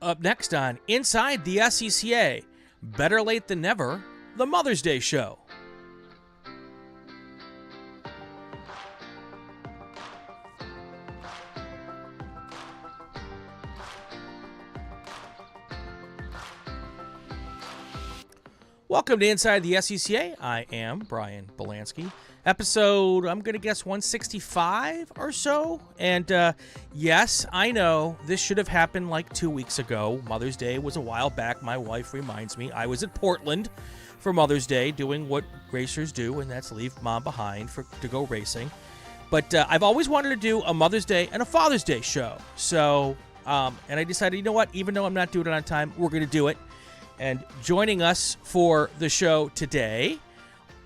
Up next on Inside the SCCA, Better Late Than Never, the Mother's Day Show. Welcome to Inside the SCCA. I am Brian Bielanski. Episode, I'm going to guess 165 or so. And yes, I know this should have happened like 2 weeks ago. Mother's Day was a while back. My wife reminds me I was at Portland for Mother's Day doing what racers do, and that's leave mom behind to go racing. But I've always wanted to do a Mother's Day and a Father's Day show. So, and I decided, you know what, even though I'm not doing it on time, we're going to do it. And joining us for the show today,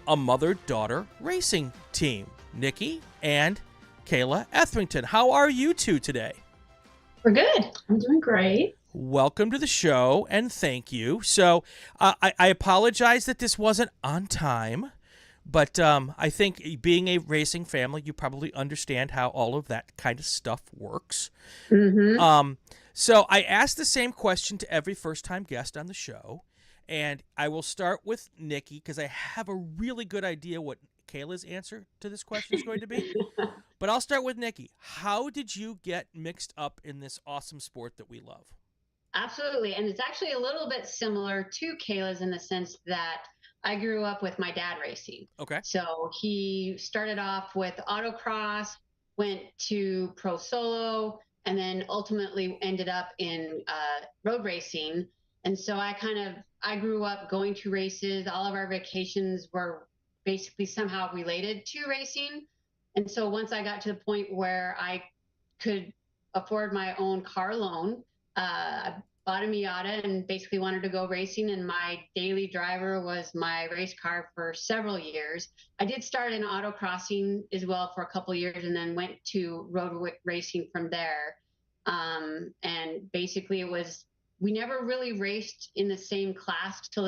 a mother-daughter racing team, Nikki and Kayla Etherington. How are you two today? We're good. I'm doing great. Welcome to the show, and thank you. So I apologize that this wasn't on time, but I think being a racing family, you probably understand how all of that kind of stuff works. Mm-hmm. So I asked the same question to every first-time guest on the show, and I will start with Nikki because I have a really good idea what Kayla's answer to this question is going to be. But I'll start with Nikki. How did you get mixed up in this awesome sport that we love? Absolutely, and it's actually a little bit similar to Kayla's in the sense that I grew up with my dad racing. Okay. So he started off with autocross, went to pro solo, and then ultimately ended up in road racing. And so I grew up going to races. All of our vacations were basically somehow related to racing. And so once I got to the point where I could afford my own car loan, I bought a Miata and basically wanted to go racing. And my daily driver was my race car for several years. I did start in autocrossing as well for a couple of years and then went to road racing from there. And basically we never really raced in the same class till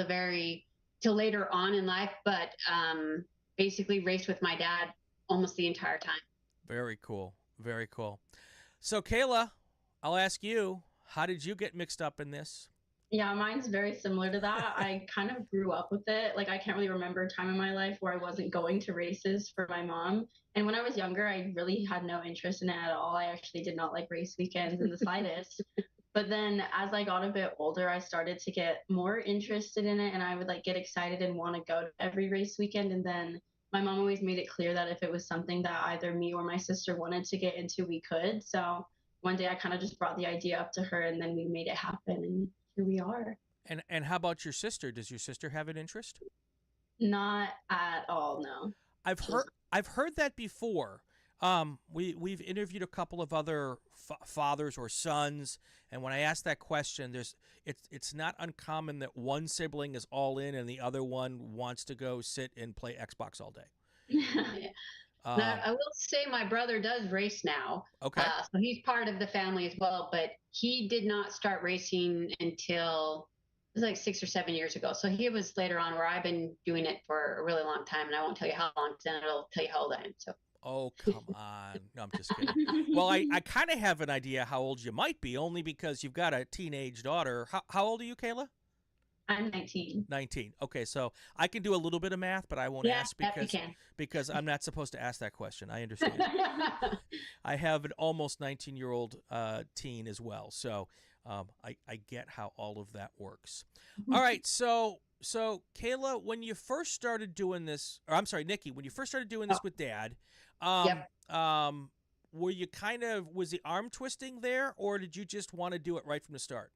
later on in life, but basically raced with my dad almost the entire time. Very cool. Very cool. So Kayla, I'll ask you, how did you get mixed up in this? Yeah, mine's very similar to that. I kind of grew up with it. Like, I can't really remember a time in my life where I wasn't going to races for my mom. And when I was younger, I really had no interest in it at all. I actually did not like race weekends in the slightest. But then as I got a bit older, I started to get more interested in it, and I would get excited and want to go to every race weekend. And then my mom always made it clear that if it was something that either me or my sister wanted to get into, we could. So one day I kind of just brought the idea up to her, and then we made it happen, and here we are. And how about your sister? Does your sister have an interest? Not at all, no. I've heard that before. We've interviewed a couple of other fathers or sons, and when I ask that question, it's not uncommon that one sibling is all in and the other one wants to go sit and play Xbox all day. Yeah. Now, I will say my brother does race now. Okay. So he's part of the family as well, but he did not start racing until it was like 6 or 7 years ago. So he was later on, where I've been doing it for a really long time, and I won't tell you how long, because then it'll tell you how old I am. So. Oh, come on. No, I'm just kidding. Well, I kind of have an idea how old you might be, only because you've got a teenage daughter. How old are you, Kayla? I'm 19. 19. Okay, so I can do a little bit of math, but I won't ask because I'm not supposed to ask that question. I understand. I have an almost 19-year-old teen as well, so I get how all of that works. All right, so Kayla, when you first started doing this, or I'm sorry, Nikki, when you first started doing this with Dad, Yep. were you was the arm twisting there, or did you just want to do it right from the start?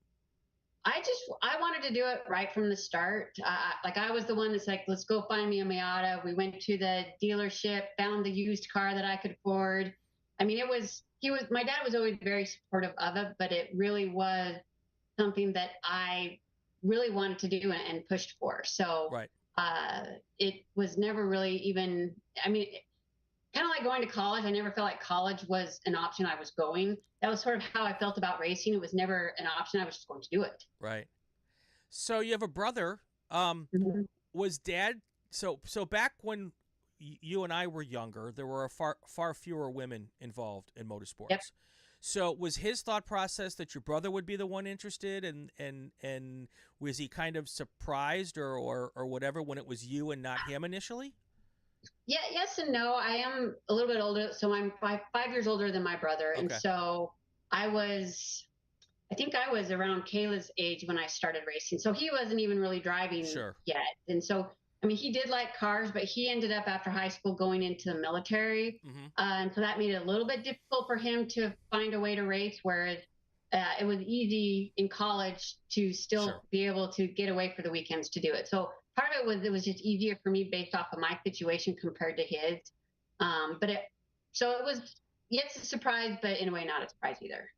I wanted to do it right from the start. I was the one that's like, let's go find me a Miata. We went to the dealership, found the used car that I could afford. I mean, my dad was always very supportive of it, but it really was something that I really wanted to do and pushed for. So right. It was never really even, kind of like going to college. I never felt like college was an option I was going. That was sort of how I felt about racing. It was never an option. I was just going to do it. Right. So you have a brother. Mm-hmm. Was Dad, so back when you and I were younger, there were far fewer women involved in motorsports. Yep. So was his thought process that your brother would be the one interested, and was he kind of surprised or whatever when it was you and not him initially? Yeah, yes and no. I am a little bit older, so I'm 5 years older than my brother, and Okay. so I think I was around Kayla's age when I started racing. So he wasn't even really driving Sure. yet. And so, I mean, he did like cars, but he ended up after high school going into the military. Mm-hmm. And so that made it a little bit difficult for him to find a way to race, whereas it was easy in college to still Sure. be able to get away for the weekends to do it. So part of it was just easier for me based off of my situation compared to his. So it was, yes, a surprise, but in a way not a surprise either.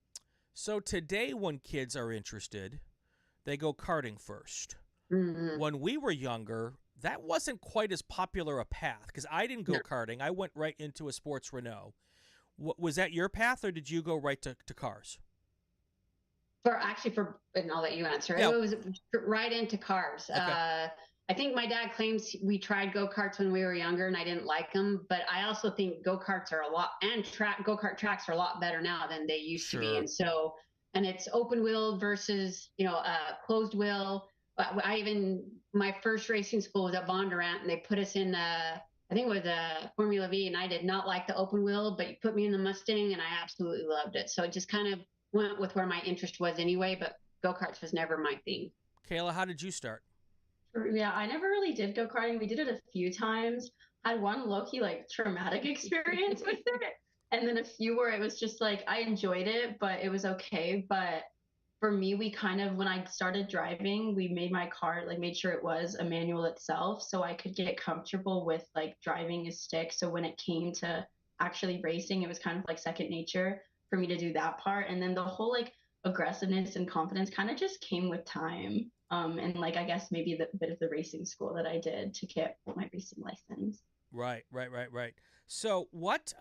So today when kids are interested, they go karting first. Mm-hmm. When we were younger, that wasn't quite as popular a path because I didn't go karting. I went right into a sports Renault. Was that your path, or did you go right to cars? And I'll let you answer. Yeah. It was right into cars. Okay. I think my dad claims we tried go-karts when we were younger and I didn't like them, but I also think go-karts are go-kart tracks are a lot better now than they used to be. And so, and it's open wheel versus, closed wheel. My first racing school was at Bondurant, and they put us in, I think it was a Formula V, and I did not like the open wheel, but you put me in the Mustang and I absolutely loved it. So it just kind of went with where my interest was anyway, but go-karts was never my thing. Kayla, how did you start? Yeah, I never really did go karting. We did it a few times. Had one low-key traumatic experience with it, and then a few where it was just I enjoyed it, but it was okay. But for me, we kind of, when I started driving, we made my car made sure it was a manual itself, so I could get comfortable with driving a stick. So when it came to actually racing, it was kind of second nature for me to do that part, and then the whole aggressiveness and confidence kind of just came with time. And I guess maybe the bit of the racing school that I did to get my racing license. Right. So what,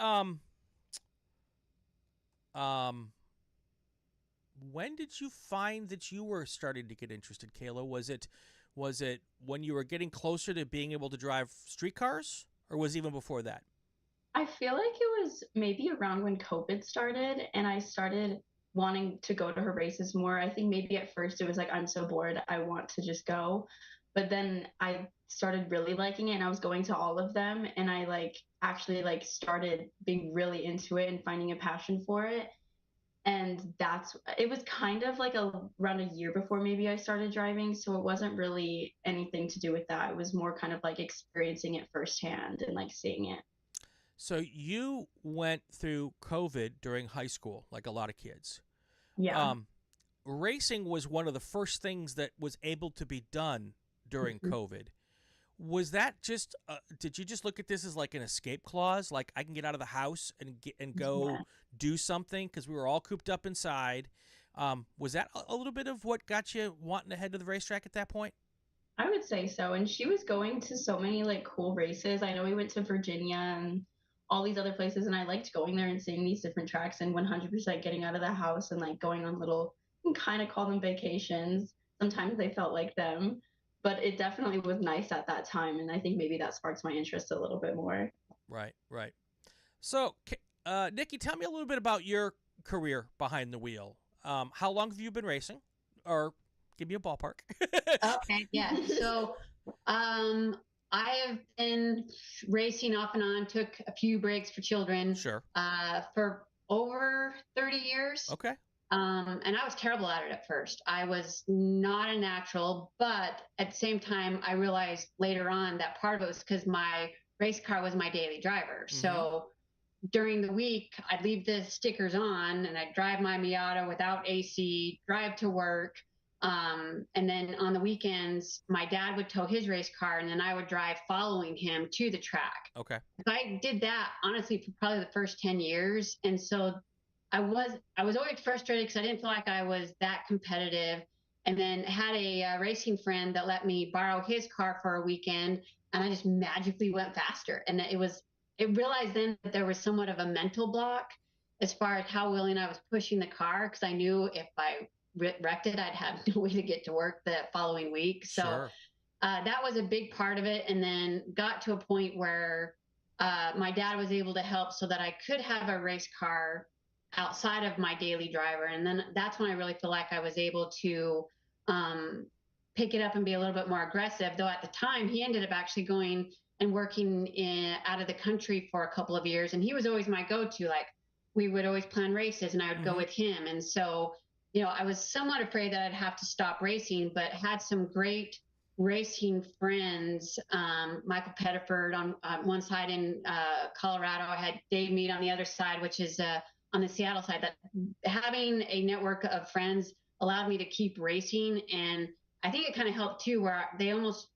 when did you find that you were starting to get interested, Kayla? Was it when you were getting closer to being able to drive street cars, or was it even before that? I feel like it was maybe around when COVID started and I started wanting to go to her races more. I think maybe at first it was I'm so bored, I want to just go. But then I started really liking it and I was going to all of them, and I actually started being really into it and finding a passion for it. And it was kind of around a year before maybe I started driving. So it wasn't really anything to do with that. It was more kind of experiencing it firsthand and seeing it. So you went through COVID during high school, like a lot of kids. Yeah. Racing was one of the first things that was able to be done during COVID. Was that just, did you just look at this as an escape clause? I can get out of the house and go do something because we were all cooped up inside. Was that a little bit of what got you wanting to head to the racetrack at that point? I would say so. And she was going to so many cool races. I know we went to Virginia and all these other places, and I liked going there and seeing these different tracks and 100% getting out of the house and going on little, you can kind of call them vacations. Sometimes they felt like them, but it definitely was nice at that time. And I think maybe that sparks my interest a little bit more. Right. So, Nikki, tell me a little bit about your career behind the wheel. How long have you been racing? Or give me a ballpark. Okay, yeah. So I have been racing off and on, took a few breaks for children. Sure. For over 30 years. Okay. And I was terrible at it at first. I was not a natural, but at the same time, I realized later on that part of it was because my race car was my daily driver. Mm-hmm. So during the week, I'd leave the stickers on and I'd drive my Miata without AC, drive to work. And then on the weekends, my dad would tow his race car and then I would drive following him to the track. Okay. I did that honestly for probably the first 10 years. And so I was always frustrated because I didn't feel like I was that competitive, and then had a racing friend that let me borrow his car for a weekend, and I just magically went faster. And it realized then that there was somewhat of a mental block as far as how willing I was pushing the car, because I knew if I wrecked it, I'd have no way to get to work the following week. So Sure. That was a big part of it. And then got to a point where my dad was able to help so that I could have a race car outside of my daily driver. And then that's when I really feel like I was able to pick it up and be a little bit more aggressive. Though at the time, he ended up actually going and working out of the country for a couple of years. And he was always my go-to. Like, we would always plan races and I would go with him. And so, I was somewhat afraid that I'd have to stop racing, but had some great racing friends. Michael Pettiford on one side in Colorado. I had Dave Mead on the other side, which is on the Seattle side. That having a network of friends allowed me to keep racing. And I think it kind of helped too, where they almost,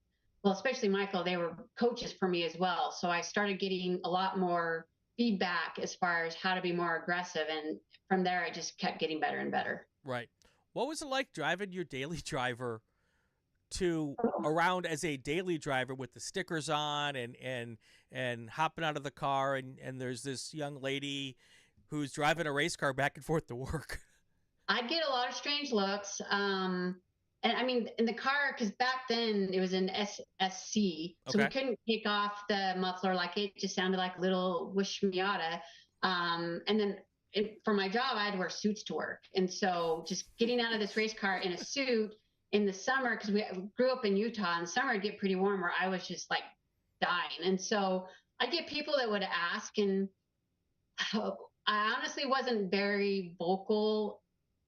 well, especially Michael, they were coaches for me as well. So I started getting a lot more feedback as far as how to be more aggressive. And from there, I just kept getting better and better. Right. What was it like driving your daily driver to around as a daily driver with the stickers on and hopping out of the car and there's this young lady who's driving a race car back and forth to work? I'd get a lot of strange looks. And I mean, in the car, because back then it was an SSC, so we couldn't take off the muffler. Like, it just sounded like a little whoosh Miata. And then for my job, I had to wear suits to work. And so just getting out of this race car in a suit in the summer, because we grew up in Utah, in summer it'd get pretty warm where I was just like dying. And so I'd get people that would ask, and I honestly wasn't very vocal,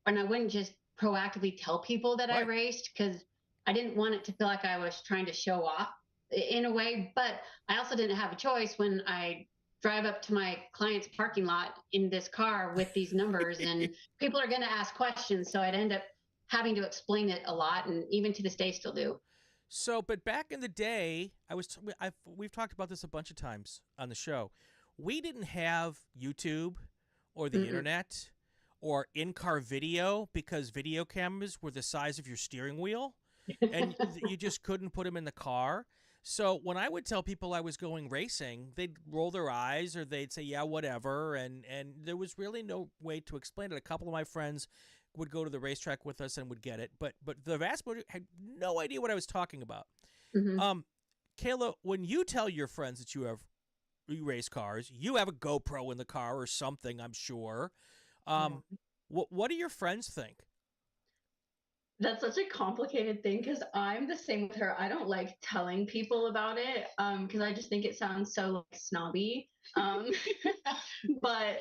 and I wouldn't just proactively tell people that I raced, because I didn't want it to feel like I was trying to show off in a way. But I also didn't have a choice when I drive up to my client's parking lot in this car with these numbers and people are going to ask questions. So I'd end up having to explain it a lot, and even to this day still do. So, but back in the day, we've talked about this a bunch of times on the show. We didn't have YouTube or the internet or in-car video, because video cameras were the size of your steering wheel and you just couldn't put them in the car. So when I would tell people I was going racing, they'd roll their eyes or they'd say, yeah, whatever. And there was really no way to explain it. A couple of my friends would go to the racetrack with us and would get it. But the vast majority had no idea what I was talking about. Kayla, when you tell your friends that you race cars, you have a GoPro in the car or something, I'm sure. What do your friends think? That's such a complicated thing, because I'm the same with her. I don't like telling people about it because I just think it sounds so like snobby. But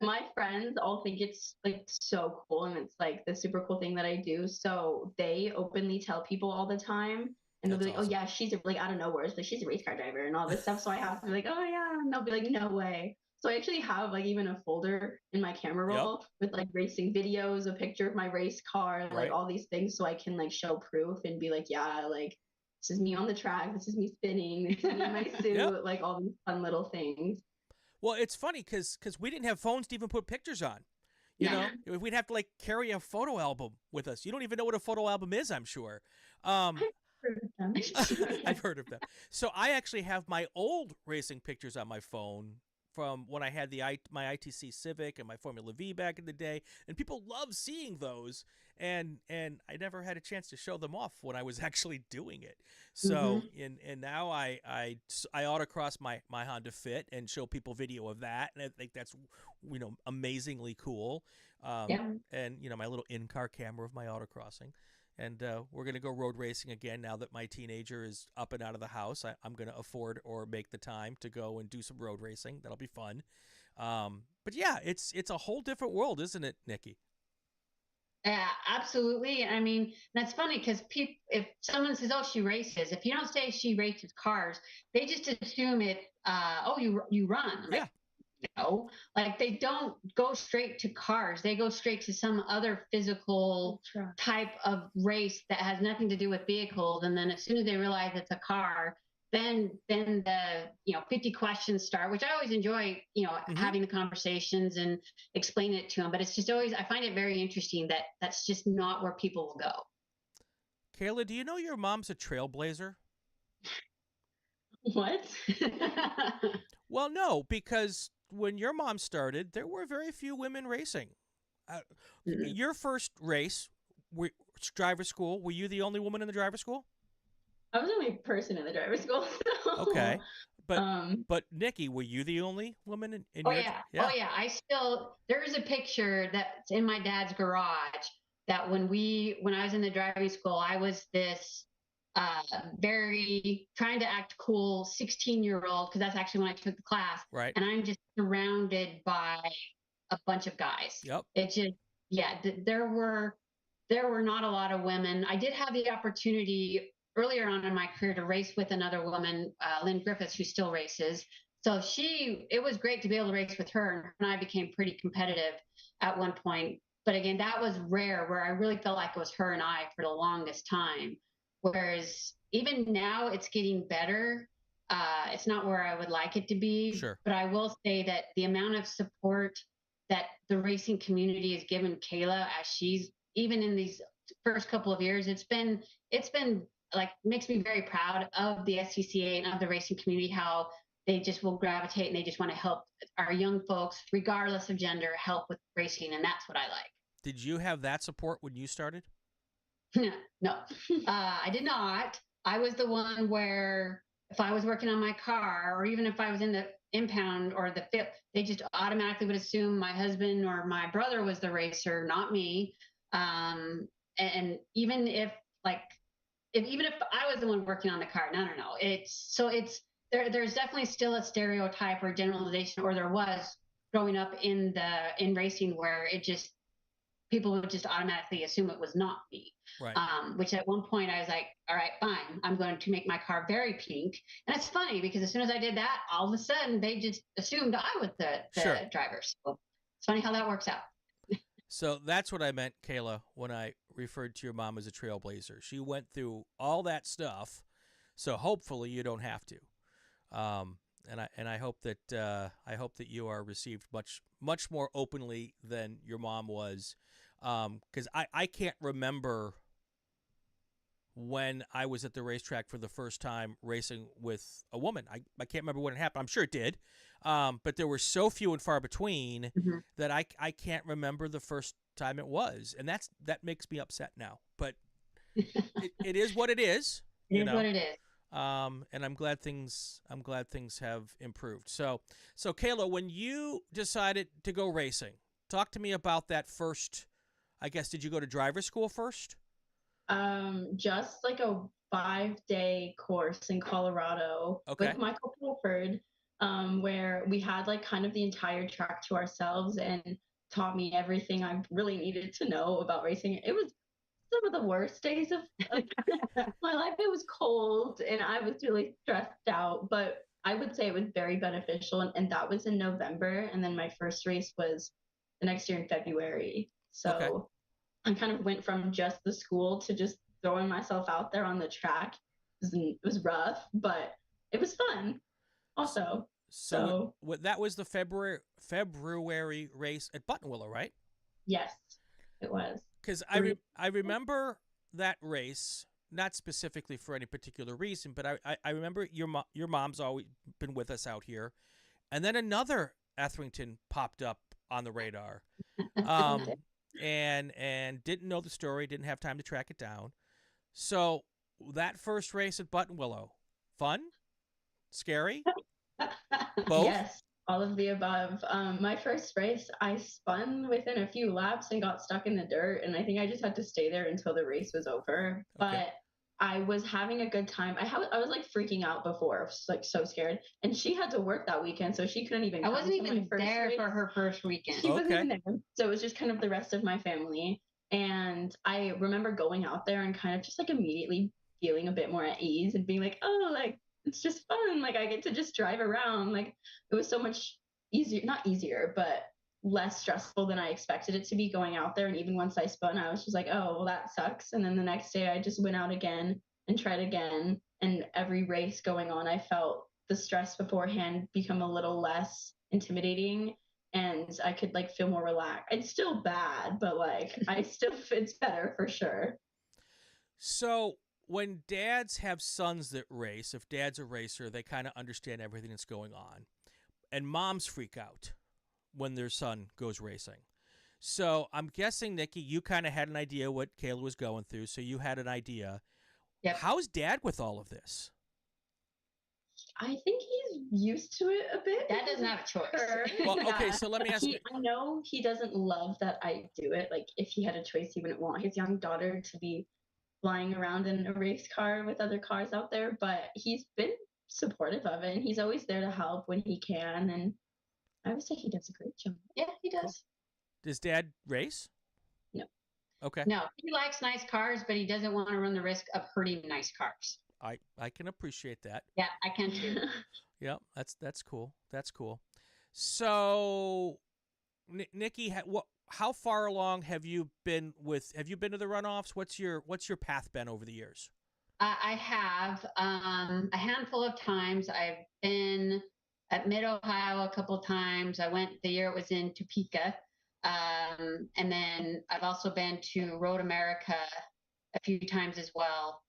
my friends all think it's like so cool, and it's like the super cool thing that I do. So they openly tell people all the time. And they'll be like, awesome. Oh yeah, she's like out of nowhere. It's like, she's a race car driver and all this stuff. So I have to be like, oh yeah. And they'll be like, no way. So I actually have like even a folder in my camera roll with like racing videos, a picture of my race car, like all these things, so I can like show proof and be like, yeah, like this is me on the track, this is me spinning, this is me in my suit, like all these fun little things. Well, it's funny because we didn't have phones to even put pictures on. You know, we'd have to like carry a photo album with us. You don't even know what a photo album is, I'm sure. I've heard of them. So I actually have my old racing pictures on my phone from when I had my ITC Civic and my Formula V back in the day, and people love seeing those, and I never had a chance to show them off when I was actually doing it. So and now I autocross my Honda Fit and show people video of that, and I think that's amazingly cool. And my little in-car camera of my autocrossing. And we're going to go road racing again now that my teenager is up and out of the house. I'm going to afford or make the time to go and do some road racing. That'll be fun. But yeah, it's a whole different world, isn't it, Nikki? Yeah, absolutely. I mean, that's funny because if someone says, "Oh, she races," if you don't say she races cars, they just assume it. Oh, you run. Like, like they don't go straight to cars. They go straight to some other physical type of race that has nothing to do with vehicles. And then as soon as they realize it's a car, then the 50 questions start, which I always enjoy, having the conversations and explain it to them. But it's just always, I find it very interesting that that's just not where people will go. Kayla, do you know your mom's a trailblazer? What? Well, no, because when your mom started, there were very few women racing. Your first race, driver school, were you the only woman in the driver school? I was the only person in the driver school. So. Okay. But Nikki, were you the only woman in Oh your? yeah. Oh yeah. There's a picture that's in my dad's garage that when I was in the driving school, I was this very trying to act cool 16-year-old, because that's actually when I took the class. Right. And I'm just surrounded by a bunch of guys. Yep. It just, yeah, there were not a lot of women. I did have the opportunity earlier on in my career to race with another woman, Lynn Griffiths, who still races. So it was great to be able to race with her, and I became pretty competitive at one point. But again, that was rare, where I really felt like it was her and I for the longest time. Whereas even now it's getting better. It's not where I would like it to be, Sure. But I will say that the amount of support that the racing community has given Kayla, as she's even in these first couple of years, it's been like, makes me very proud of the SCCA and of the racing community, how they just will gravitate and they just want to help our young folks, regardless of gender, help with racing. And that's what I like. Did you have that support when you started? No, I did not. I was the one where if I was working on my car, or even if I was in the impound or the field, they just automatically would assume my husband or my brother was the racer, not me. And even if I was the one working on the car, no. There's definitely still a stereotype or generalization, or there was growing up in racing, where people would just automatically assume it was not me. Right. Which at one point I was like, all right, fine. I'm going to make my car very pink. And it's funny because as soon as I did that, all of a sudden they just assumed I was the Sure. driver. So it's funny how that works out. So that's what I meant, Kayla, when I referred to your mom as a trailblazer. She went through all that stuff, so hopefully you don't have to. And I hope that you are received much more openly than your mom was, because I can't remember when I was at the racetrack for the first time racing with a woman. I can't remember when it happened. I'm sure it did, but there were so few and far between that I can't remember the first time it was, and that makes me upset now. But it is what it is. It is what it is. And I'm glad things have improved. So Kayla, when you decided to go racing, talk to me about that first. I guess, did you go to driver school first? Just like a 5-day course in Colorado with Michael Pilford, where we had like kind of the entire track to ourselves, and taught me everything I really needed to know about racing. It was some of the worst days of my life. It was cold and I was really stressed out, but I would say it was very beneficial. And that was in November. And then my first race was the next year in February. So I kind of went from just the school to just throwing myself out there on the track. It was rough, but it was fun also. So that was the February race at Buttonwillow, right? Yes, it was. Because I remember that race, not specifically for any particular reason, but I remember your mom's always been with us out here, and then another Etherington popped up on the radar, and didn't know the story, didn't have time to track it down. So that first race at Buttonwillow, fun, scary, both. Yes. All of the above. My first race, I spun within a few laps and got stuck in the dirt, and I think I just had to stay there until the race was over. But I was having a good time. I was like freaking out before. I was like so scared, and she had to work that weekend, so she couldn't even. I wasn't even there for her first weekend. She wasn't even there, so it was just kind of the rest of my family. And I remember going out there and kind of just like immediately feeling a bit more at ease and being like, oh, like, it's just fun. Like I get to just drive around. Like it was so much easier, not easier, but less stressful than I expected it to be going out there. And even once I spun, I was just like, oh, well, that sucks. And then the next day I just went out again and tried again. And every race going on, I felt the stress beforehand become a little less intimidating, and I could like feel more relaxed. It's still bad, but like it's better for sure. So when dads have sons that race, if dad's a racer, they kind of understand everything that's going on. And moms freak out when their son goes racing. So I'm guessing, Nikki, you kind of had an idea what Kayla was going through, so you had an idea. Yep. How's dad with all of this? I think he's used to it a bit. Dad doesn't have a choice. Well, okay, so let me ask you. I know he doesn't love that I do it. Like, if he had a choice, he wouldn't want his young daughter to be flying around in a race car with other cars out there, but he's been supportive of it, and he's always there to help when he can, and I would say he does a great job. Yeah, he does. Does Dad race? No. Okay. No, he likes nice cars, but he doesn't want to run the risk of hurting nice cars. I can appreciate that. Yeah, I can too. Yeah, that's cool. That's cool. So, Nikki, how far along have you been to the runoffs? What's your path been over the years? I have a handful of times. I've been at Mid-Ohio a couple of times. I went the year it was in Topeka. And then I've also been to Road America a few times as well.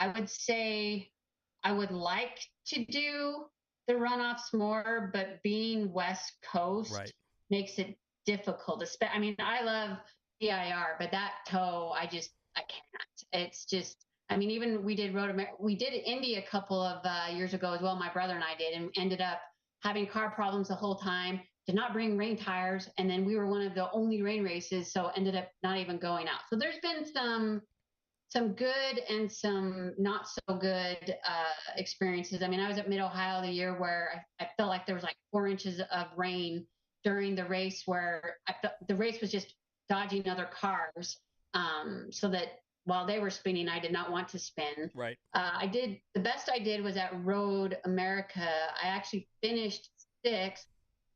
I would say I would like to do the runoffs more, but being West Coast makes it difficult. I mean, I love PIR, but that tow, I can't. It's just, I mean, even we did Indy a couple of years ago as well. My brother and I did, and ended up having car problems the whole time. Did not bring rain tires, and then we were one of the only rain races, so ended up not even going out. So there's been some good and some not so good experiences. I mean, I was at Mid-Ohio the year where I felt like there was like 4 inches of rain during the race, where the race was just dodging other cars, so that while they were spinning, I did not want to spin. Right. The best I did was at Road America. I actually finished 6th,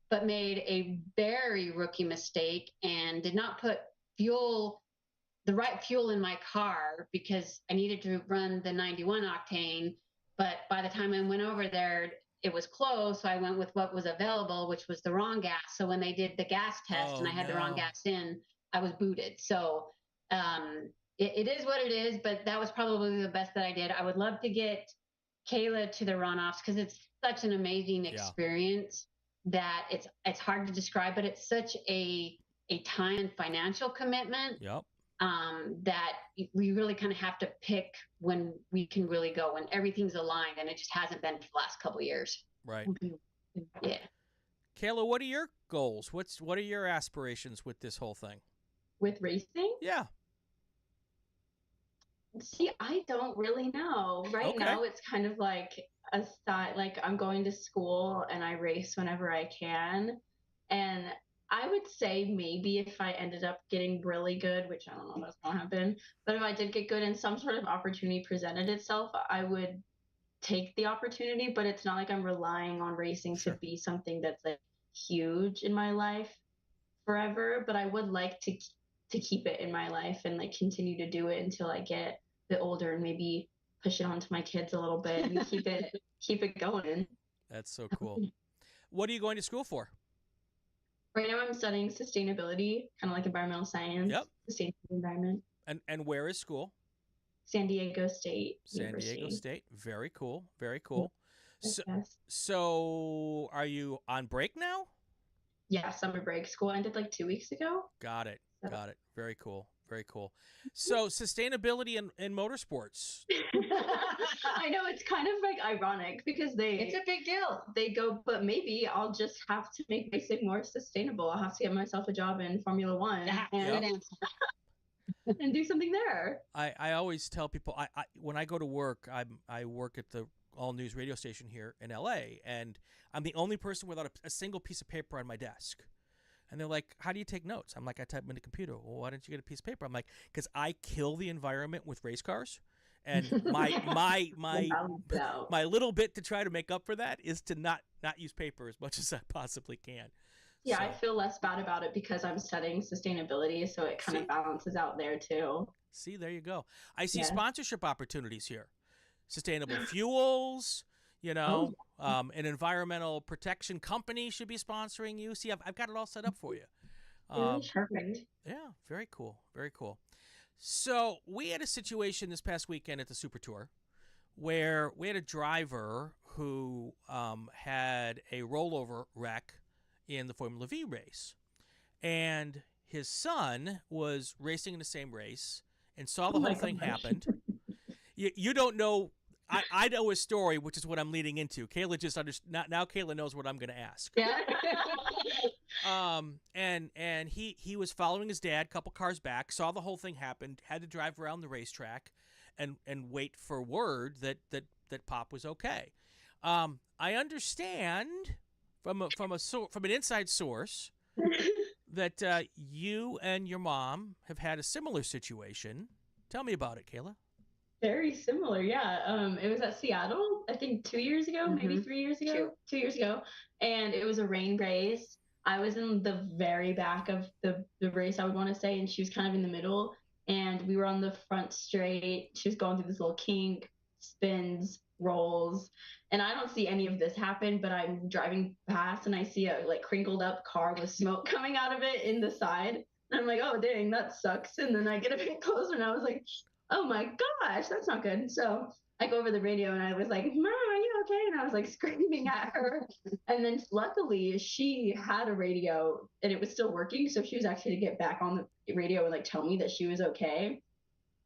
but made a very rookie mistake and did not put the right fuel in my car, because I needed to run the 91 octane. But by the time I went over there, it was closed. So I went with what was available, which was the wrong gas. So when they did the gas test and I had the wrong gas in, I was booted. So it is what it is, but that was probably the best that I did. I would love to get Kayla to the runoffs, because it's such an amazing experience that it's hard to describe, but it's such a time and financial commitment. Yep. That we really kind of have to pick when we can really go, when everything's aligned, and it just hasn't been for the last couple of years. Right. Yeah. Kayla, what are your goals? What are your aspirations with this whole thing? With racing? Yeah. See, I don't really know. Right now, it's kind of like a side, like I'm going to school and I race whenever I can. And I would say maybe if I ended up getting really good, which I don't know if that's going to happen, but if I did get good and some sort of opportunity presented itself, I would take the opportunity. But it's not like I'm relying on racing to be something that's like huge in my life forever. But I would like to keep it in my life and like continue to do it until I get a bit older, and maybe push it onto my kids a little bit and keep it going. That's so cool. What are you going to school for? Right now I'm studying sustainability, kind of like environmental science. Yep. Sustainable environment. And where is school? San Diego State University. San Diego State. Very cool. Very cool. Yes. So are you on break now? Yeah, summer break. School ended like 2 weeks ago. Got it. Very cool. Very cool. So sustainability in motorsports. I know, it's kind of like ironic because it's a big deal. They go, but maybe I'll just have to make racing more sustainable. I'll have to get myself a job in Formula One and do something there. I always tell people, I when I go to work, I work at the all news radio station here in LA, and I'm the only person without a single piece of paper on my desk. And they're like, how do you take notes? I'm like, I type them in the computer. Well, why don't you get a piece of paper? I'm like, because I kill the environment with race cars. And my little bit to try to make up for that is to not use paper as much as I possibly can. Yeah, so I feel less bad about it because I'm studying sustainability, so it kind of balances out there too. See, there you go. I see sponsorship opportunities here. Sustainable fuels, an environmental protection company should be sponsoring you. See, I've got it all set up for you. Perfect. Yeah, very cool. Very cool. So we had a situation this past weekend at the Super Tour where we had a driver who had a rollover wreck in the Formula V race. And his son was racing in the same race and saw the whole thing happen. You don't know. I know his story, which is what I'm leading into. Kayla just now Kayla knows what I'm going to ask. Yeah. And he was following his dad, couple cars back, saw the whole thing happen, had to drive around the racetrack and wait for word that Pop was okay. I understand from an inside source that you and your mom have had a similar situation. Tell me about it, Kayla. Very similar, yeah. It was at Seattle, I think 2 years ago, maybe 3 years ago, 2 years ago. And it was a rain race. I was in the very back of the race, I would want to say, and she was kind of in the middle. And we were on the front straight. She was going through this little kink, spins, rolls. And I don't see any of this happen, but I'm driving past and I see a crinkled up car with smoke coming out of it in the side. And I'm like, oh, dang, that sucks. And then I get a bit closer and I was like, oh my gosh, that's not good. So I go over the radio and I was like, Mom, are you okay? And I was screaming at her. And then luckily she had a radio and it was still working. So she was actually to get back on the radio and tell me that she was okay.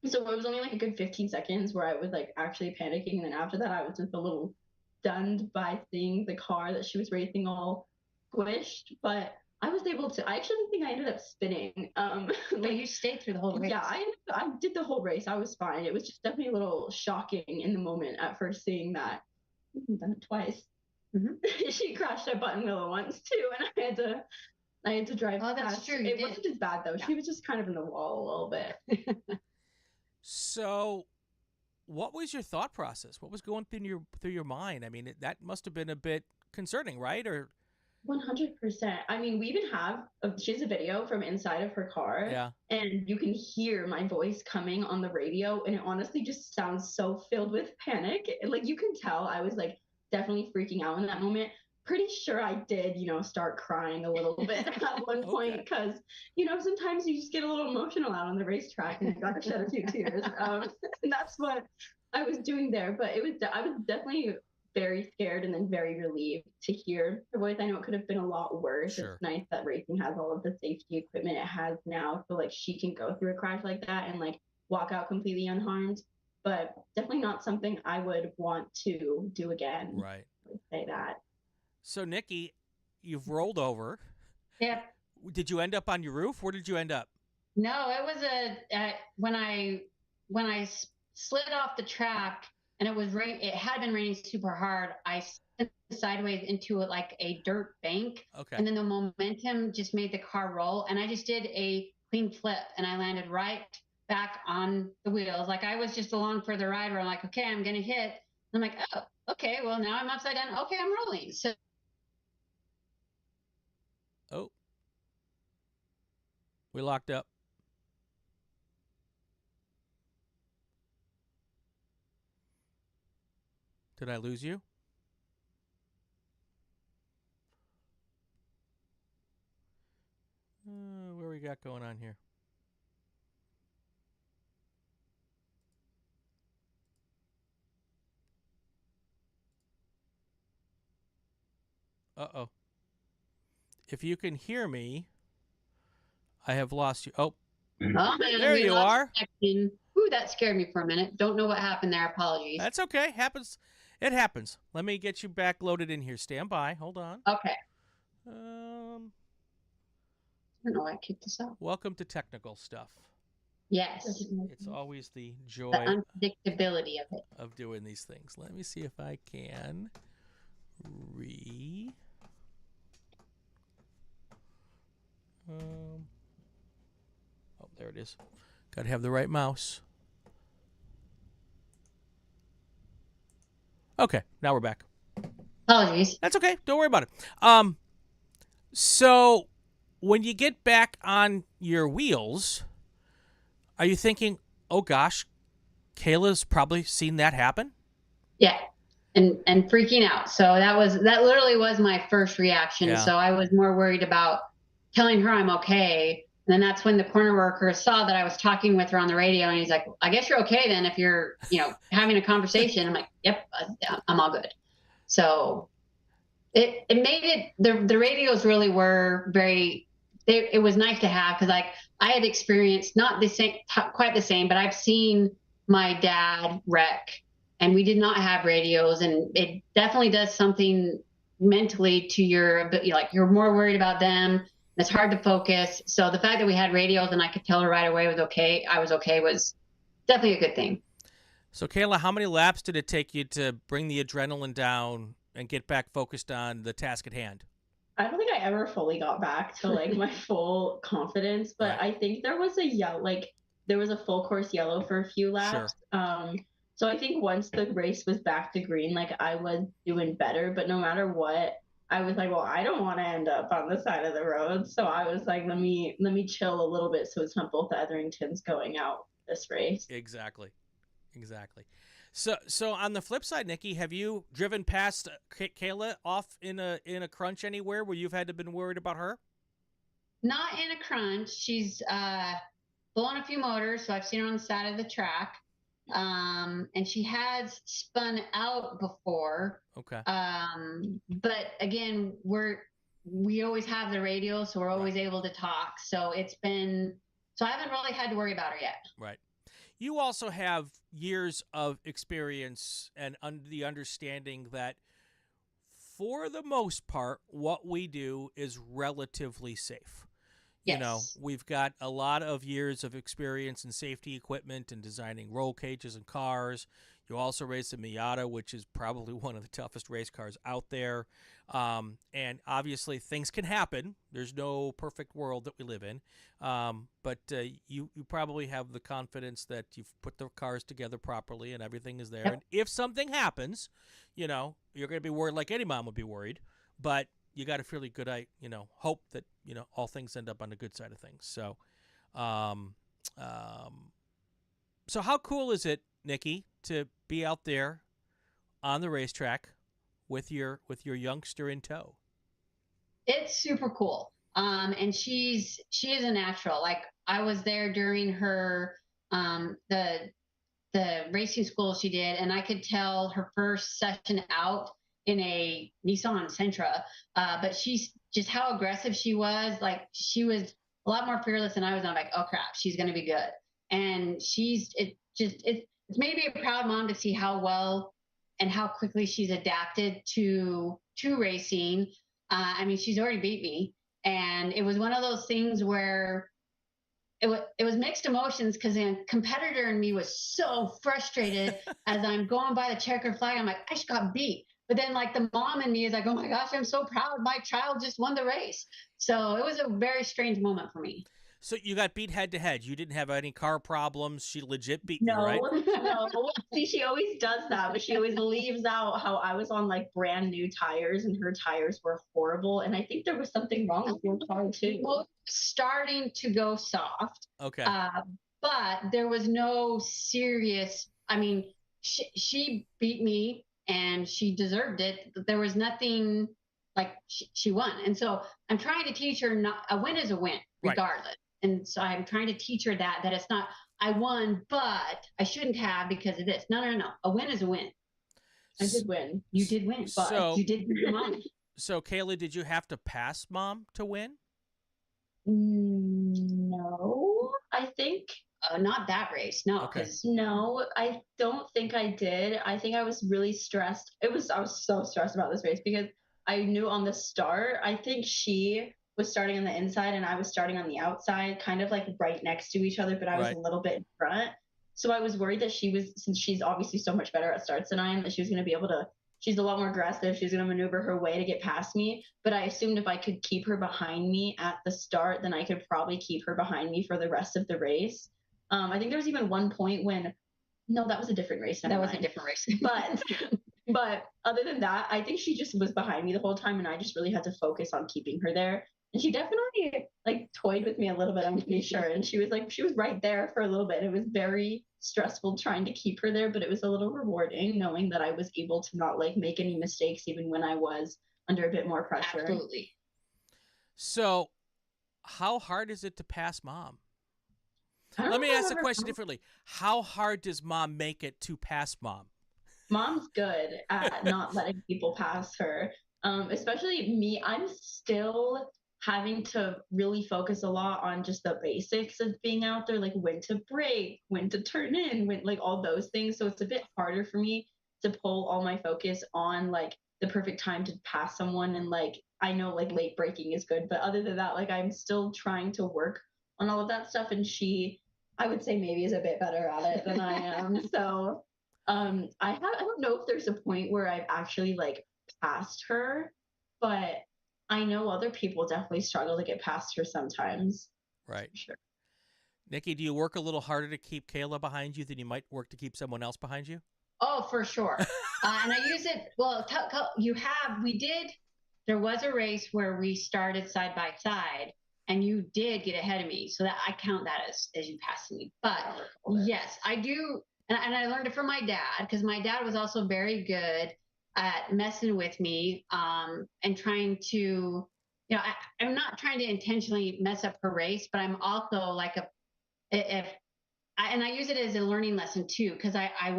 So it was only a good 15 seconds where I was actually panicking. And then after that, I was just a little stunned by seeing the car that she was racing all squished. But I was able to, I actually think I ended up spinning. But you stayed through the whole race. Yeah, I did the whole race. I was fine. It was just definitely a little shocking in the moment at first seeing that. I've done it twice. Mm-hmm. She crashed a button wheel once too, and I had to drive past. That's true. It wasn't as bad though. Yeah. She was just kind of in the wall a little bit. So, what was your thought process? What was going through your mind? I mean, that must have been a bit concerning, right? Or 100%. I mean, we even she has a video from inside of her car. Yeah. And you can hear my voice coming on the radio, and it honestly just sounds so filled with panic. You can tell I was definitely freaking out in that moment. Pretty sure I did, start crying a little bit at one point because, sometimes you just get a little emotional out on the racetrack and you got to shed a few tears. And that's what I was doing there. But I was definitely very scared and then very relieved to hear her voice. I know it could have been a lot worse. Sure. It's nice that racing has all of the safety equipment it has now, so she can go through a crash like that and walk out completely unharmed. But definitely not something I would want to do again. Right. I would say that. So Nikki, you've rolled over. Yep. Did you end up on your roof? Where did you end up? No, it was when I slid off the track. And it had been raining super hard. I slid sideways into a dirt bank. Okay. And then the momentum just made the car roll. And I just did a clean flip and I landed right back on the wheels. I was just along for the ride where I'm okay, I'm going to hit. And I'm oh, okay, well, now I'm upside down. Okay, I'm rolling. So. Oh. We locked up. Did I lose you? What we got going on here? Uh-oh. If you can hear me, I have lost you. Oh, there you are. Ooh, that scared me for a minute. Don't know what happened there. Apologies. That's okay. It happens. Let me get you back loaded in here. Stand by. Hold on. Okay. I don't know why I kicked this off. Welcome to technical stuff. Yes. It's always the joy. The unpredictability of it. Of doing these things. Let me see if I can oh, there it is. Got to have the right mouse. Okay, now we're back. Apologies. That's okay. Don't worry about it. So when you get back on your wheels, are you thinking, oh gosh, Kayla's probably seen that happen? Yeah. And freaking out. So that literally was my first reaction. Yeah. So I was more worried about telling her I'm okay. And then that's when the corner worker saw that I was talking with her on the radio, and he's like, I guess you're okay then if you're, having a conversation. I'm like, yep, I'm all good. So it made it, the radios really were it was nice to have because I had experienced not the same, quite the same, but I've seen my dad wreck and we did not have radios, and it definitely does something mentally to your, like, you're more worried about them. It's hard to focus. So the fact that we had radios and I could tell her right away I was okay, was definitely a good thing. So, Kayla, how many laps did it take you to bring the adrenaline down and get back focused on the task at hand? I don't think I ever fully got back to like my full confidence, but Right. I think there was there was a full course yellow for a few laps. Sure. So I think once the race was back to green, like I was doing better, but no matter what, I was like, well, I don't want to end up on the side of the road. So I was like, let me chill a little bit so it's not both Etheringtons going out this race. Exactly. So on the flip side, Nikki, have you driven past Kayla off in a crunch anywhere where you've had to been worried about her? Not in a crunch. She's blown a few motors, so I've seen her on the side of the track. And she has spun out before. Okay. But again, we always have the radio, so we're always able to talk. So I haven't really had to worry about her yet. Right. You also have years of experience and the understanding that for the most part, what we do is relatively safe. Yes. You know, we've got a lot of years of experience in safety equipment and designing roll cages and cars. You also race the Miata, which is probably one of the toughest race cars out there. And obviously things can happen. There's no perfect world that we live in. But you probably have the confidence that you've put the cars together properly and everything is there. Yep. And if something happens, you know, you're going to be worried like any mom would be worried. But you got a fairly good, hope that, all things end up on the good side of things. So, so how cool is it, Nikki, to be out there on the racetrack with your youngster in tow? It's super cool. And she is a natural. Like, I was there during her the racing school she did, and I could tell her first session out in a Nissan Sentra, but she's just how aggressive she was. Like, she was a lot more fearless than I was. I'm like, oh crap, she's going to be good. And it's made me a proud mom to see how well and how quickly she's adapted to racing. I mean, she's already beat me, and it was one of those things where it was mixed emotions, because the competitor in me was so frustrated as I'm going by the checkered flag. I'm like, I just got beat. But then, like, the mom in me is like, oh my gosh, I'm so proud. My child just won the race. So it was a very strange moment for me. So you got beat head to head. You didn't have any car problems. She legit beat you, right? No. See, she always does that, but she always leaves out how I was on like brand new tires and her tires were horrible. And I think there was something wrong with your car too. Well, starting to go soft. Okay. But there was no serious. I mean, she beat me and she deserved it. There was nothing, like, she won. And so I'm trying to teach her, not a win is a win regardless. Right. And so I'm trying to teach her that it's not, I won, but I shouldn't have because of this. No. A win is a win. I did win. You did win, but you did beat your mom. So, Kayla, did you have to pass mom to win? No, I think not that race. No, okay. No, I don't think I did. I think I was really stressed. I was so stressed about this race because I knew on the start, I think she was starting on the inside and I was starting on the outside, kind of like right next to each other, but I was a little bit in front. So I was worried that since she's obviously so much better at starts than I am, that she was going to be able to, she's a lot more aggressive. She's going to maneuver her way to get past me. But I assumed if I could keep her behind me at the start, then I could probably keep her behind me for the rest of the race. I think there was even one point when, no, that was a different race. That was a different race. But other than that, I think she just was behind me the whole time, and I just really had to focus on keeping her there. And she definitely like toyed with me a little bit, I'm pretty sure. And she was right there for a little bit. It was very stressful trying to keep her there, but it was a little rewarding knowing that I was able to not like make any mistakes even when I was under a bit more pressure. Absolutely. So how hard is it to pass mom? Let me ask the question differently. How hard does mom make it to pass mom? Mom's good at not letting people pass her. Especially me, I'm still having to really focus a lot on just the basics of being out there, like when to brake, when to turn in, when, like all those things. So it's a bit harder for me to pull all my focus on like the perfect time to pass someone. And like, I know like late braking is good, but other than that, like I'm still trying to work on all of that stuff. And she, I would say maybe is a bit better at it than I am. So I don't know if there's a point where I've actually like passed her, but I know other people definitely struggle to get past her sometimes. Right. Sure. Nikki, do you work a little harder to keep Kayla behind you than you might work to keep someone else behind you? Oh, for sure. And I use it, well, there was a race where we started side by side and you did get ahead of me. So that I count that as you passing me. But yes, I do. And I learned it from my dad, because my dad was also very good at messing with me and trying to, I'm not trying to intentionally mess up her race, but I'm also like and I use it as a learning lesson too, because I'm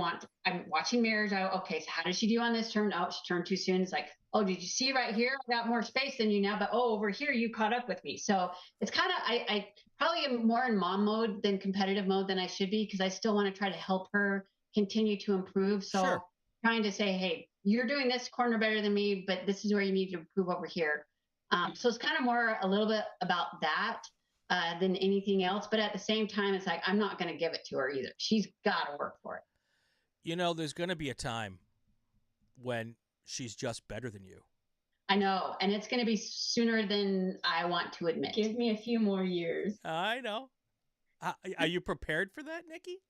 watching mirrors. Okay, so how did she do on this turn? Oh, she turned too soon. It's like, oh, did you see right here? I got more space than you now, but over here you caught up with me. So it's kind of, I probably am more in mom mode than competitive mode than I should be, because I still want to try to help her continue to improve. So Sure. Trying to say, hey, you're doing this corner better than me, but this is where you need to improve over here. So it's kind of more a little bit about that. Than anything else. But at the same time, it's like, I'm not going to give it to her either. She's got to work for it. There's going to be a time when she's just better than you. I know. And it's going to be sooner than I want to admit. Give me a few more years. I know. Are you prepared for that, Nikki?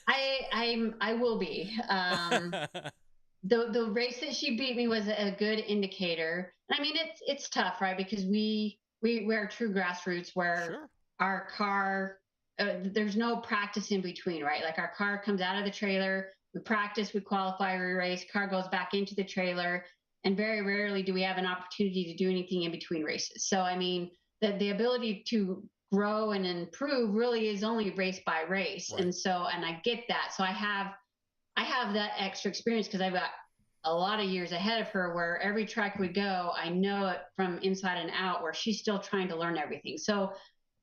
I will be. The race that she beat me was a good indicator. And I mean, it's tough, right? Because we're true grassroots where Sure. Our car, there's no practice in between, right? Like our car comes out of the trailer, we practice, we qualify, we race, car goes back into the trailer, and very rarely do we have an opportunity to do anything in between races. So, I mean, the ability to grow and improve really is only race by race. Right. And I get that. So I have that extra experience because I've got a lot of years ahead of her, where every track we go, I know it from inside and out, where she's still trying to learn everything. So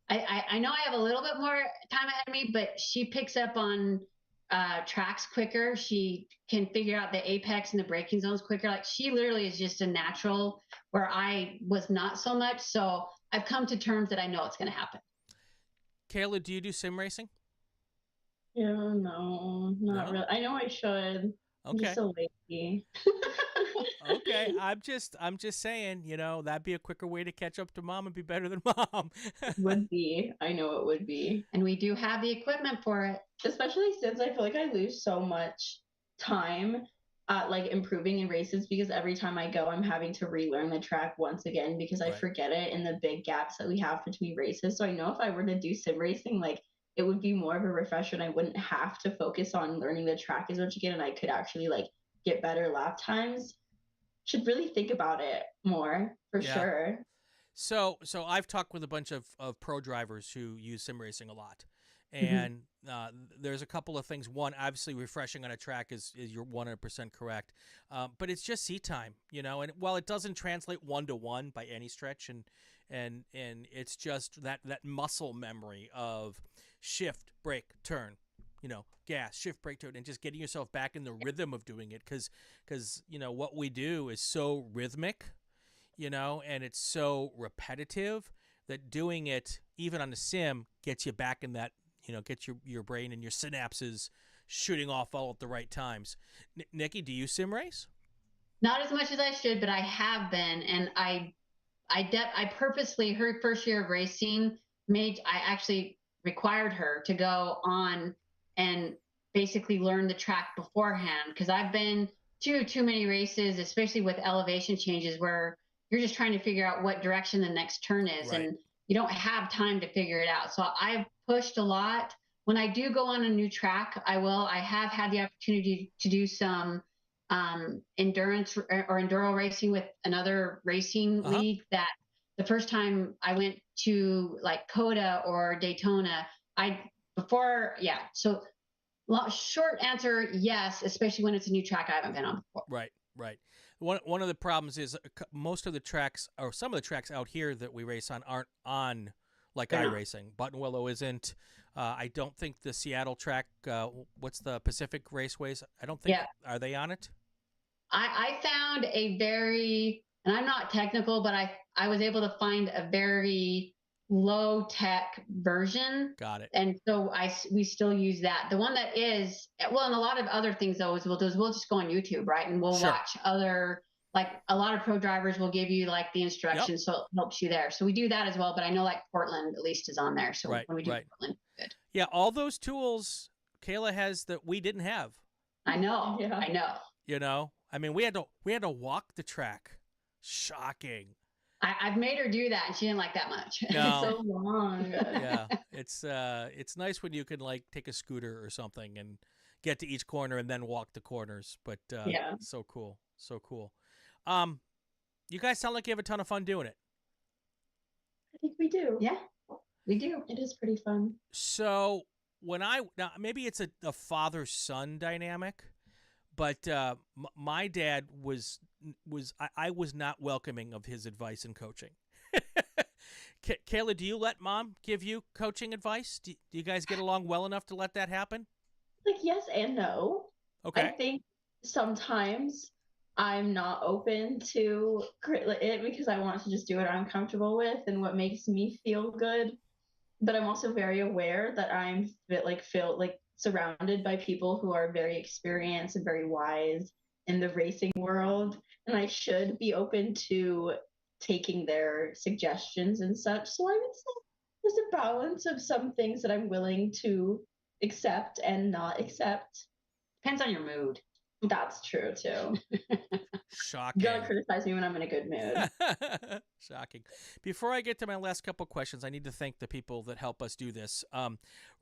I know I have a little bit more time ahead of me, but she picks up on tracks quicker. She can figure out the apex and the braking zones quicker. Like, she literally is just a natural, where I was not so much. So I've come to terms that I know it's going to happen. Kayla, do you do sim racing? Yeah, no, not really. I know I should. Okay. I'm just so lazy. Okay, I'm just saying, that'd be a quicker way to catch up to mom and be better than mom. Would be. I know it would be. And we do have the equipment for it. Especially since I feel like I lose so much time at like improving in races, because every time I go, I'm having to relearn the track once again, because I forget it in the big gaps that we have between races. So I know if I were to do sim racing, like, it would be more of a refresher, and I wouldn't have to focus on learning the track as much again, and I could actually like get better lap times. Should really think about it more, for sure. So I've talked with a bunch of pro drivers who use sim racing a lot, and there's a couple of things. One, obviously refreshing on a track is you're 100% correct, but it's just seat time, and while it doesn't translate 1-to-1 by any stretch, and it's just that muscle memory of shift, brake, turn, gas, shift, brake, turn, and just getting yourself back in the rhythm of doing it, because what we do is so rhythmic, and it's so repetitive that doing it even on the sim gets you back in that, gets your brain and your synapses shooting off all at the right times. Nikki, do you sim race? Not as much as I should, but I have been, and I purposely, her first year of racing, I actually required her to go on and basically learn the track beforehand, because I've been to too many races, especially with elevation changes, where you're just trying to figure out what direction the next turn is, Right. and you don't have time to figure it out. So I've pushed a lot. When I do go on a new track, I have had the opportunity to do some endurance or enduro racing with another racing league. That the first time I went to like Coda or Daytona, So short answer, yes, especially when it's a new track I haven't been on before. Right. One of the problems is most of the tracks, or some of the tracks out here that we race on, aren't on like They're not. iRacing. Buttonwillow isn't. I don't think the Seattle track, what's the Pacific Raceways? I don't think, are they on it? I found a very, and I'm not technical, but I was able to find a very low tech version. Got it. And so we still use that. The one that is, well, and a lot of other things though is we'll just go on YouTube, right? And we'll watch other, like a lot of pro drivers will give you like the instructions, so it helps you there. So we do that as well. But I know like Portland at least is on there. So when we do Portland, good. Yeah, all those tools Kayla has that we didn't have. I know. Yeah. I know. You know, I mean, we had to walk the track. Shocking. I've made her do that, and she didn't like that much. No. It's so long. Yeah, it's nice when you can like take a scooter or something and get to each corner and then walk the corners. But so cool, so cool. You guys sound like you have a ton of fun doing it. I think we do. Yeah, we do. It is pretty fun. So now maybe it's a father-son dynamic, but my dad was I was not welcoming of his advice and coaching. Kayla, do you let mom give you coaching advice? Do you guys get along well enough to let that happen? Like yes and no. Okay. I think sometimes I'm not open to it because I want to just do what I'm comfortable with and what makes me feel good. But I'm also very aware that I'm feel surrounded by people who are very experienced and very wise in the racing world, and I should be open to taking their suggestions and such. So I would say there's a balance of some things that I'm willing to accept and not accept. Depends on your mood. That's true too. Shocking. You gotta criticize me when I'm in a good mood. Shocking. Before I get to my last couple questions, I need to thank the people that help us do this.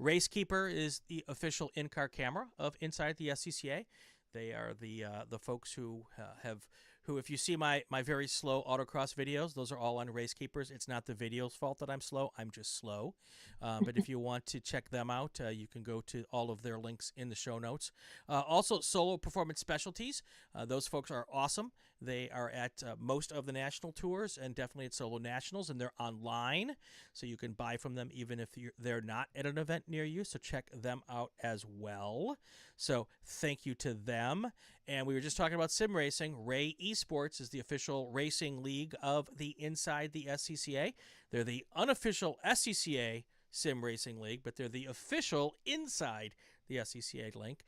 Racekeeper is the official in-car camera of Inside the SCCA. They are the folks who if you see my very slow autocross videos, those are all on Racekeepers. It's not the video's fault that I'm slow. I'm just slow. But if you want to check them out, you can go to all of their links in the show notes. Also, Solo Performance Specialties. Those folks are awesome. They are at most of the national tours and definitely at Solo Nationals, and they're online, so you can buy from them even if they're not at an event near you. So check them out as well. So thank you to them. And we were just talking about sim racing. Ray Esports is the official racing league of the Inside the SCCA. They're the unofficial SCCA sim racing league, but they're the official Inside the SCCA link.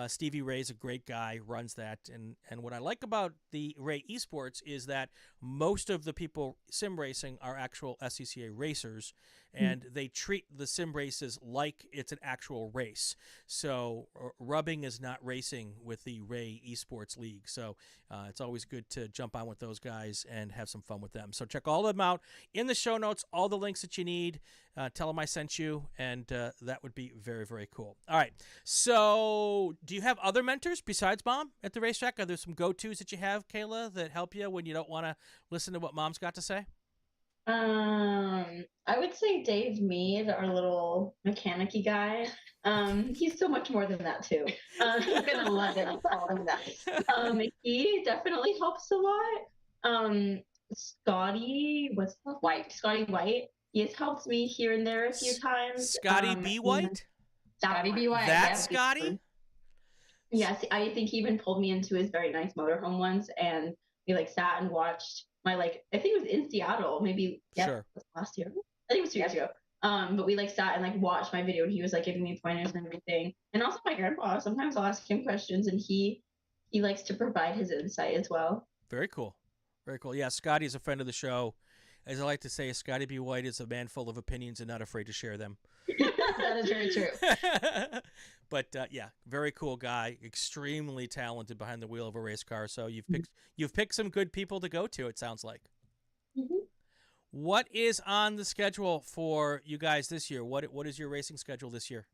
Stevie Ray's a great guy, runs that. And what I like about the Ray Esports is that most of the people sim racing are actual SCCA racers, and they treat the sim races like it's an actual race. So rubbing is not racing with the Ray Esports League. So it's always good to jump on with those guys and have some fun with them. So check all of them out in the show notes, all the links that you need. Tell them I sent you, and that would be very, very cool. All right. So do you have other mentors besides mom at the racetrack? Are there some go-tos that you have, Kayla, that help you when you don't want to listen to what mom's got to say? I would say Dave Mead, our little mechanic-y guy. He's so much more than that too. He's gonna love it. Call him that. He definitely helps a lot. Scotty White. He has helped me here and there a few times. Scotty B. White? Scotty B. White. That yeah, Scotty? Yes, I think he even pulled me into his very nice motorhome once, and we sat and watched my I think it was in Seattle, maybe last year. I think it was 2 years ago. But we sat and watched my video, and he was giving me pointers and everything. And also my grandpa, sometimes I'll ask him questions, and he likes to provide his insight as well. Very cool. Very cool. Yeah, Scotty's a friend of the show. As I like to say, Scotty B. White is a man full of opinions and not afraid to share them. That is very true. But yeah, very cool guy, extremely talented behind the wheel of a race car. So you've picked some good people to go to, it sounds like. Mm-hmm. What is on the schedule for you guys this year? What is your racing schedule this year?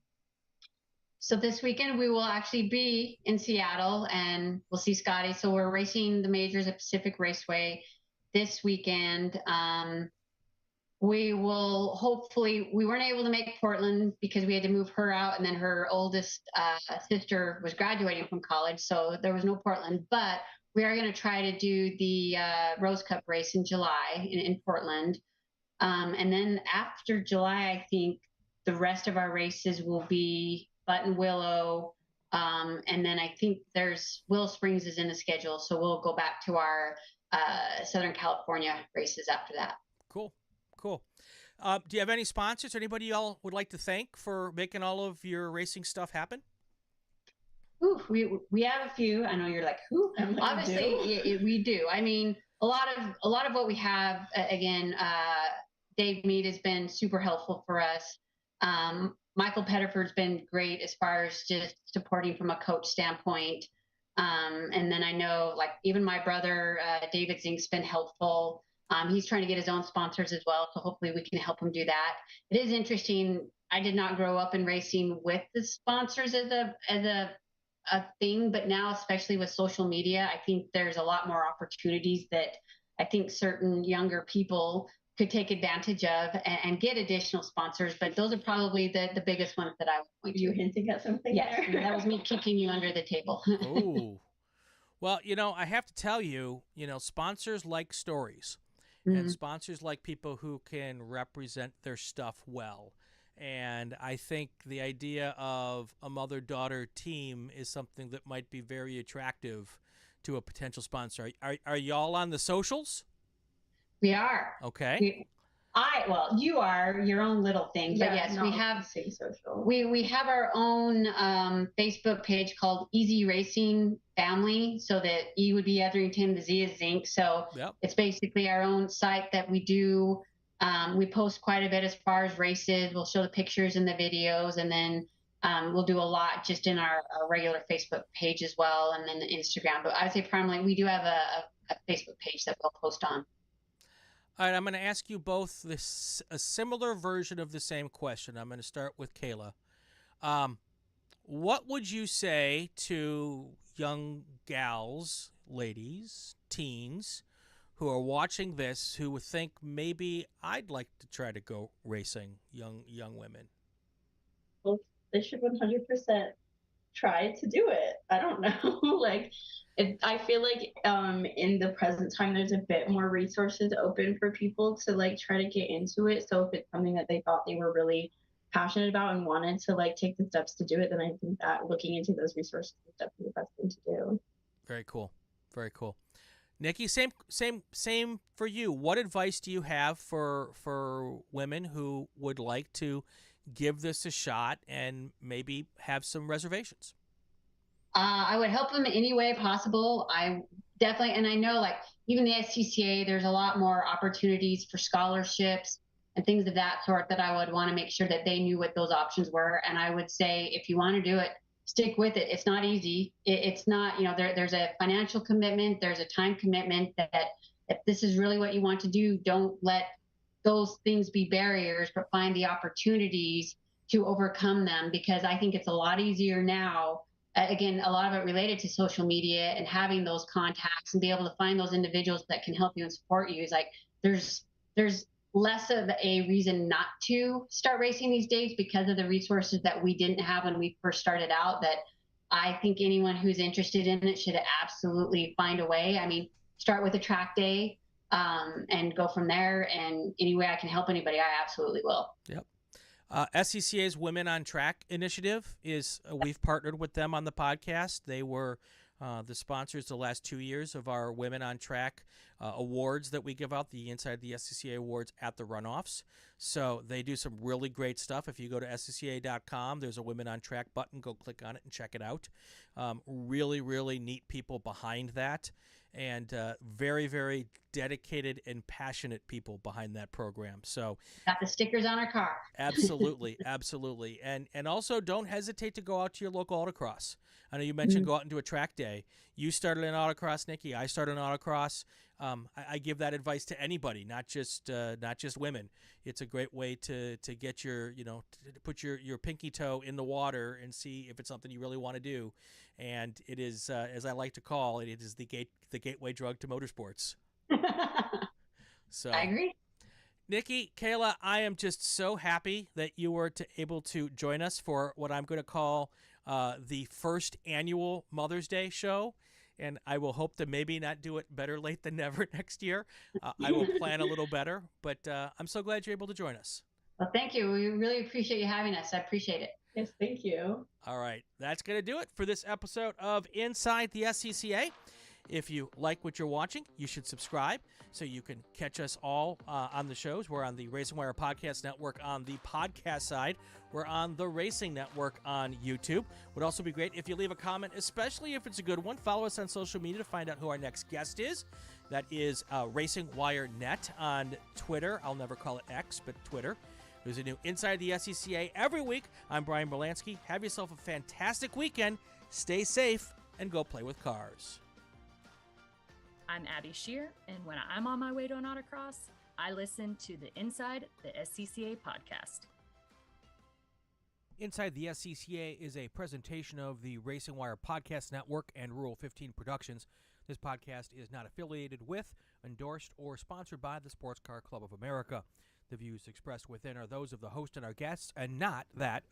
So this weekend we will actually be in Seattle, and we'll see Scotty. So we're racing the majors at Pacific Raceway this weekend. We will hopefully, we weren't able to make Portland because we had to move her out, and then her oldest sister was graduating from college, so there was no Portland. But we are going to try to do the Rose Cup race in July in Portland. And then after July, I think the rest of our races will be Button Willow. And then I think Willow Springs is in the schedule. So we'll go back to our Southern California races after that. Cool. Do you have any sponsors? Anybody y'all would like to thank for making all of your racing stuff happen? Ooh, we have a few. I know you're like, who? Obviously, we do. I mean, a lot of what we have. Again, Dave Mead has been super helpful for us. Michael Pettiford's been great as far as just supporting from a coach standpoint. And then I know, like, even my brother David Zink's been helpful. He's trying to get his own sponsors as well, so hopefully we can help him do that. It is interesting. I did not grow up in racing with the sponsors as a thing, but now, especially with social media, I think there's a lot more opportunities that I think certain younger people could take advantage of and get additional sponsors. But those are probably the biggest ones that I would point to. You hinting at something? Yes, there? That was me kicking you under the table. Oh, well, I have to tell you, sponsors like stories. And sponsors like people who can represent their stuff well. And I think the idea of a mother-daughter team is something that might be very attractive to a potential sponsor. Are y'all on the socials? We are. Okay. You are your own little thing, but yes, we have social. We have our own Facebook page called Easy Racing Family. So that E would be Etherington, the Z is Zink. So It's basically our own site that we do. We post quite a bit as far as races. We'll show the pictures and the videos, and then we'll do a lot just in our regular Facebook page as well, and then Instagram. But I would say primarily we do have a Facebook page that we'll post on. All right, I'm going to ask you both a similar version of the same question. I'm going to start with Kayla. What would you say to young gals, ladies, teens, who are watching this, who would think maybe I'd like to try to go racing, young women? Well, they should 100% try to do it. I don't know. I feel like in the present time, there's a bit more resources open for people to try to get into it. So if it's something that they thought they were really passionate about and wanted to take the steps to do it, then I think that looking into those resources is definitely the best thing to do. Very cool. Nikki, same for you. What advice do you have for women who would like to give this a shot and maybe have some reservations? I would help them in any way possible. I definitely, and I know even the SCCA, there's a lot more opportunities for scholarships and things of that sort that I would want to make sure that they knew what those options were. And I would say, if you want to do it, stick with it. It's not easy. It's not, there's a financial commitment. There's a time commitment that if this is really what you want to do, don't let those things be barriers, but find the opportunities to overcome them, because I think it's a lot easier now. Again, a lot of it related to social media and having those contacts and be able to find those individuals that can help you and support you. Is there's less of a reason not to start racing these days because of the resources that we didn't have when we first started out, that I think anyone who's interested in it should absolutely find a way. I mean, start with a track day and go from there. And any way I can help anybody, I absolutely will. Yep. SCCA's Women on Track initiative is, we've partnered with them on the podcast. They were the sponsors the last 2 years of our Women on Track awards that we give out, the Inside the SCCA awards at the runoffs. So they do some really great stuff. If you go to SCCA.com, there's a Women on Track button. Go click on it and check it out. Really, really neat people behind that, and very, very dedicated and passionate people behind that program. So got the stickers on our car. Absolutely. And also don't hesitate to go out to your local autocross. I know you mentioned go out and do a track day. You started an autocross, Nikki. I started an autocross. I give that advice to anybody, not just women. It's a great way to get your, to put your pinky toe in the water and see if it's something you really want to do. And it is, as I like to call it, it is the gateway drug to motorsports. So I agree. Nikki, Kayla, I am just so happy that you were able to join us for what I'm going to call the first annual Mother's Day show. and I will hope to maybe not do it better late than never next year. I will plan a little better, but I'm so glad you're able to join us. Well, thank you. We really appreciate you having us. I appreciate it. Yes, thank you. All right, that's going to do it for this episode of Inside the SCCA. If you like what you're watching, you should subscribe so you can catch us all on the shows. We're on the RacingWire Podcast Network on the podcast side. We're on the Racing Network on YouTube. Would also be great if you leave a comment, especially if it's a good one. Follow us on social media to find out who our next guest is. That is RacingWire Net on Twitter. I'll never call it X, but Twitter. There's a new Inside the SCCA every week. I'm Brian Bielanski. Have yourself a fantastic weekend. Stay safe and go play with cars. I'm Abby Shear, and when I'm on my way to an autocross, I listen to the Inside the SCCA podcast. Inside the SCCA is a presentation of the RacingWire Podcast Network and Rural 15 Productions. This podcast is not affiliated with, endorsed, or sponsored by the Sports Car Club of America. The views expressed within are those of the host and our guests, and not that